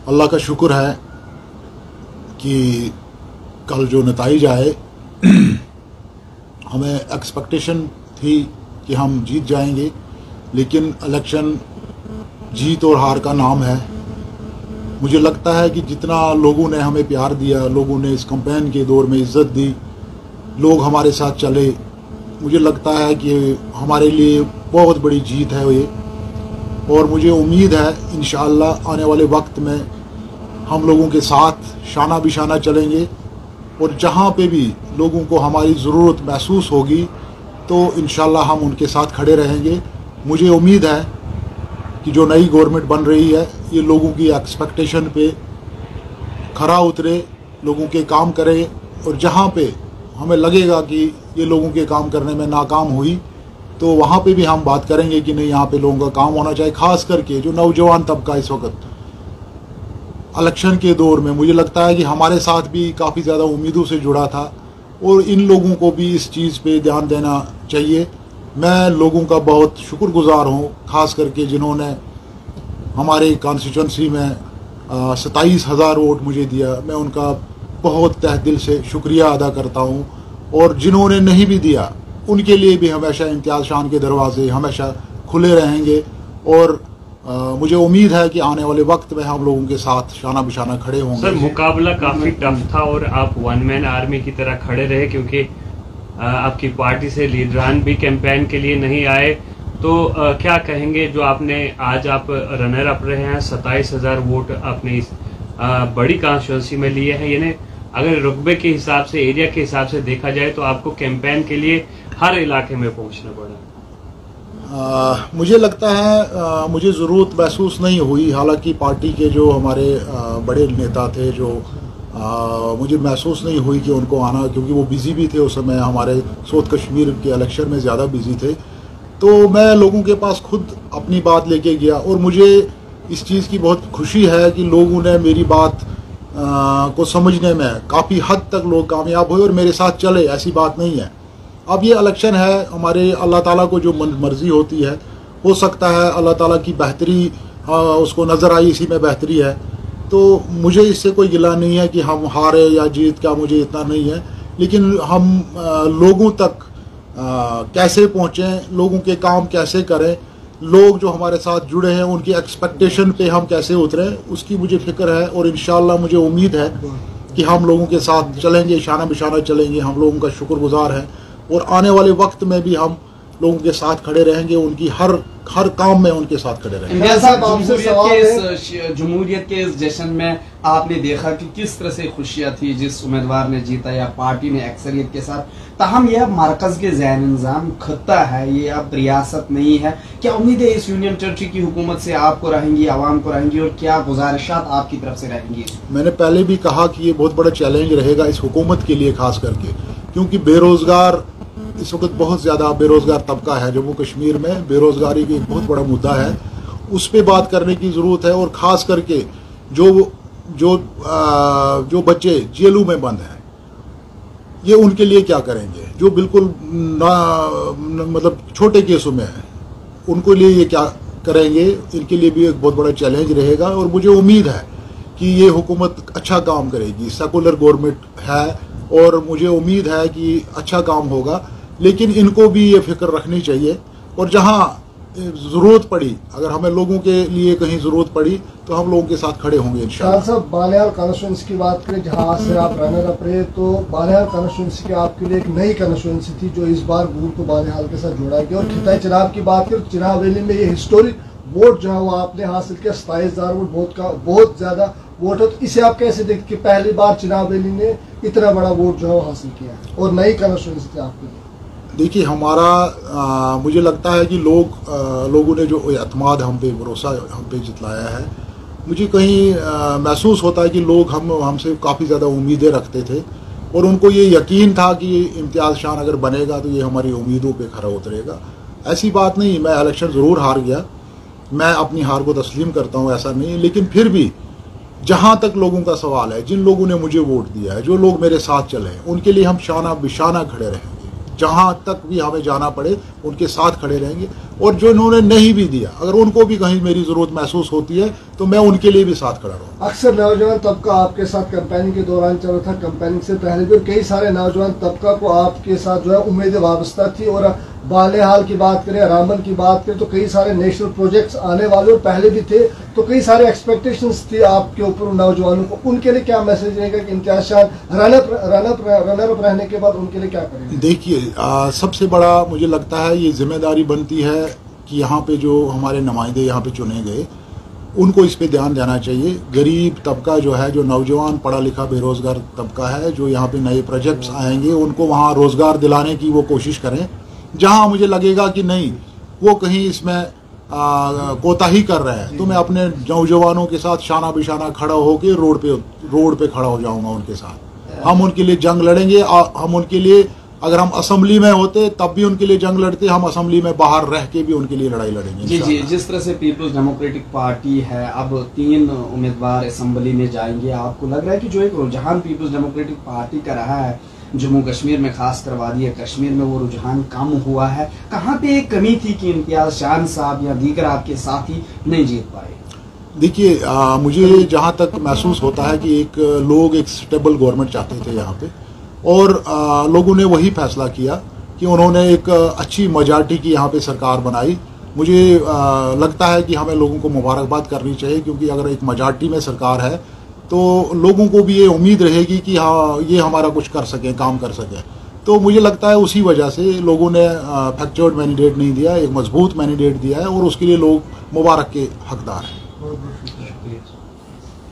अल्लाह का शुक्र है कि कल जो नताइज आए हमें एक्सपेक्टेशन थी कि हम जीत जाएंगे, लेकिन इलेक्शन जीत और हार का नाम है। मुझे लगता है कि जितना लोगों ने हमें प्यार दिया, लोगों ने इस कैंपेन के दौर में इज्जत दी, लोग हमारे साथ चले, मुझे लगता है कि हमारे लिए बहुत बड़ी जीत है ये। और मुझे उम्मीद है इंशाअल्लाह आने वाले वक्त में हम लोगों के साथ शाना बिशाना चलेंगे और जहाँ पे भी लोगों को हमारी ज़रूरत महसूस होगी तो इंशाअल्लाह हम उनके साथ खड़े रहेंगे। मुझे उम्मीद है कि जो नई गवर्नमेंट बन रही है ये लोगों की एक्सपेक्टेशन पे खरा उतरे, लोगों के काम करे, और जहाँ पे हमें लगेगा कि ये लोगों के काम करने में नाकाम हुई तो वहाँ पे भी हम बात करेंगे कि नहीं, यहाँ पे लोगों का काम होना चाहिए। खास करके जो नौजवान तबका इस वक्त इलेक्शन के दौर में मुझे लगता है कि हमारे साथ भी काफ़ी ज़्यादा उम्मीदों से जुड़ा था और इन लोगों को भी इस चीज़ पे ध्यान देना चाहिए। मैं लोगों का बहुत शुक्रगुजार हूँ, खास करके जिन्होंने हमारे कॉन्स्टिट्यूंसी में 27,000 वोट मुझे दिया। मैं उनका बहुत तहे दिल से शुक्रिया अदा करता हूँ, और जिन्होंने नहीं भी दिया उनके लिए भी हमेशा इम्तियाज़ शान के दरवाजे हमेशा खुले रहेंगे। और मुझे उम्मीद है कि आने वाले वक्त में हम लोगों के साथ शाना बिशाना खड़े होंगे। सर, मुकाबला काफी टफ था और आप वन मैन आर्मी की तरह खड़े रहे, क्योंकि आपकी पार्टी से लीडरान भी कैंपेन के लिए नहीं आए। तो क्या कहेंगे, जो आपने आज आप रनर अप रहे हैं, 27,000 वोट आपने इस बड़ी कॉन्स्टिट्यूंसी में लिए हैं, यानी अगर रुतबे के हिसाब से, एरिया के हिसाब से देखा जाए तो आपको कैंपेन के लिए हर इलाके में पहुंचना पड़ा। मुझे लगता है मुझे ज़रूरत महसूस नहीं हुई। हालांकि पार्टी के जो हमारे बड़े नेता थे, जो मुझे महसूस नहीं हुई कि उनको आना, क्योंकि वो बिज़ी भी थे उस समय, हमारे साउथ कश्मीर के इलेक्शन में ज़्यादा बिज़ी थे। तो मैं लोगों के पास खुद अपनी बात लेके गया और मुझे इस चीज़ की बहुत खुशी है कि लोगों ने मेरी बात को समझने में काफ़ी हद तक लोग कामयाब हुए और मेरे साथ चले। ऐसी बात नहीं है। अब ये इलेक्शन है हमारे, अल्लाह ताला को जो मर्ज़ी होती है, हो सकता है अल्लाह ताला की बेहतरी उसको नज़र आई, इसी में बेहतरी है। तो मुझे इससे कोई गिला नहीं है कि हम हारे या जीत का, मुझे इतना नहीं है। लेकिन हम लोगों तक कैसे पहुँचें, लोगों के काम कैसे करें, लोग जो हमारे साथ जुड़े हैं उनकी एक्सपेक्टेशन पे हम कैसे उतरें, उसकी मुझे फिक्र है। और इंशाअल्लाह मुझे उम्मीद है कि हम लोगों के साथ चलेंगे, शाना बिशाना चलेंगे। हम लोगों का शुक्रगुजार है और आने वाले वक्त में भी हम लोगों के साथ खड़े रहेंगे, उनकी हर काम में उनके साथ खड़े रहेंगे। जमहूरियत के इस जश्न में आपने देखा कि किस तरह से खुशियां थी जिस उम्मीदवार ने जीता या पार्टी ने अक्सरियत के साथ। ताहम यह मरकज के ज़ैन निज़ाम खत्ता है, ये अब रियासत नहीं है। क्या उम्मीद है इस यूनियन टेरिटरी की हुकूमत से आपको रहेंगी, आवाम को रहेंगी, और क्या गुजारिशात आपकी तरफ से रहेंगी? मैंने पहले भी कहा कि ये बहुत बड़ा चैलेंज रहेगा इस हुकूमत के लिए, खास करके क्योंकि बेरोजगार इस वक्त बहुत ज़्यादा बेरोज़गार तबका है। जम्मू कश्मीर में बेरोज़गारी की एक बहुत बड़ा मुद्दा है, उस पर बात करने की ज़रूरत है। और ख़ास करके जो बच्चे जेलों में बंद हैं, ये उनके लिए क्या करेंगे? जो बिल्कुल मतलब छोटे केसों में हैं, उनको लिए ये क्या करेंगे? इनके लिए भी एक बहुत बड़ा चैलेंज रहेगा। और मुझे उम्मीद है कि ये हुकूमत अच्छा काम करेगी। सेकुलर गवर्नमेंट है और मुझे उम्मीद है कि अच्छा काम होगा। लेकिन इनको भी ये फिक्र रखनी चाहिए, और जहाँ ज़रूरत पड़ी, अगर हमें लोगों के लिए कहीं ज़रूरत पड़ी तो हम लोगों के साथ खड़े होंगे इंशाअल्लाह। साहब, बालियाल कॉन्स्टिट्यूंसी की बात करें, जहाँ से आप रनर अप रहे, तो बालियाल कॉन्स्टिट्यूंसी की आपके लिए एक नई कॉन्स्टिट्यूंसी थी जो इस बार गुल को बालियाल के साथ जोड़ा गया। और खिताई चिनाब की बात करें, चिनाब वैली में ये हिस्टोरिक वोट जो है वो आपने हासिल किया, 27,000 वोट, बहुत ज़्यादा वोट है। तो इसे आप कैसे देखते कि पहली बार चिनाब वैली ने इतना बड़ा वोट जो है वो हासिल किया और नई कॉन्स्टिट्यूंसी थी आपके लिए? देखिए, हमारा मुझे लगता है कि लोगों ने जो एतमाद हम पे, भरोसा हम पे जितलाया है, मुझे कहीं महसूस होता है कि लोग हमसे काफ़ी ज़्यादा उम्मीदें रखते थे और उनको ये यकीन था कि इम्तियाज़ शान अगर बनेगा तो ये हमारी उम्मीदों पे खरा उतरेगा। ऐसी बात नहीं, मैं इलेक्शन ज़रूर हार गया, मैं अपनी हार को तस्लीम करता हूँ, ऐसा नहीं। लेकिन फिर भी जहाँ तक लोगों का सवाल है, जिन लोगों ने मुझे वोट दिया है, जो लोग मेरे साथ चले हैं, उनके लिए हम शाना बिशाना खड़े रहेंगे। जहां तक भी हमें जाना पड़े उनके साथ खड़े रहेंगे। और जो इन्होंने नहीं भी दिया, अगर उनको भी कहीं मेरी जरूरत महसूस होती है तो मैं उनके लिए भी साथ खड़ा रहूँगा। अक्सर नौजवान तबका आपके साथ कैंपेनिंग के दौरान चल रहा था, कैंपेनिंग से पहले भी, और कई सारे नौजवान तबका को आपके साथ जो है उम्मीदें वाबस्ता थी। और बालेहाल की बात करें, रामबन की बात करें, तो कई सारे नेशनल प्रोजेक्ट्स आने वाले और पहले भी थे, तो कई सारे एक्सपेक्टेशंस थी आपके ऊपर नौजवानों को। उनके लिए क्या मैसेज रहेगा कि इम्तियाज शान रनर अप रहने के बाद उनके लिए क्या करेंगे? देखिए, सबसे बड़ा मुझे लगता है ये जिम्मेदारी बनती है कि यहाँ पे जो हमारे नुमाइंदे यहाँ पे चुने गए उनको इस पे ध्यान देना चाहिए। गरीब तबका जो है, जो नौजवान पढ़ा लिखा बेरोजगार तबका है, जो यहाँ पे नए प्रोजेक्ट्स आएंगे उनको वहाँ रोजगार दिलाने की वो कोशिश करें। जहाँ मुझे लगेगा कि नहीं वो कहीं इसमें कोताही कर रहे हैं तो मैं अपने नौजवानों के साथ शाना बिशाना खड़ा होकर रोड पे खड़ा हो जाऊंगा उनके साथ। हम उनके लिए जंग लड़ेंगे। हम उनके लिए, अगर हम असेंबली में होते तब भी उनके लिए जंग लड़ते, हम असेंबली में बाहर रह के भी उनके लिए लड़ाई लड़ेंगे। जी जी, जिस तरह से पीपल्स डेमोक्रेटिक पार्टी है, अब 3 उम्मीदवार असेंबली में जाएंगे, आपको लग रहा है कि जो एक रुझान पीपल्स डेमोक्रेटिक पार्टी का रहा है जम्मू कश्मीर में, खास कर वादी कश्मीर में, वो रुझान कम हुआ है? कहाँ पे एक कमी थी कि इम्तियाज शान साहब या दीगर आपके साथी नहीं जीत पाए? देखिए, मुझे जहाँ तक महसूस होता है कि लोग एक स्टेबल गवर्नमेंट चाहते थे यहाँ पे, और लोगों ने वही फैसला किया कि उन्होंने एक अच्छी मेजॉरिटी की यहाँ पे सरकार बनाई। मुझे लगता है कि हमें लोगों को मुबारकबाद करनी चाहिए, क्योंकि अगर एक मेजॉरिटी में सरकार है तो लोगों को भी ये उम्मीद रहेगी कि हाँ ये हमारा कुछ कर सकें, काम कर सकें। तो मुझे लगता है उसी वजह से लोगों ने फैक्चर्ड मैंडेट नहीं दिया, एक मजबूत मैंडेट दिया है, और उसके लिए लोग मुबारक के हकदार हैं।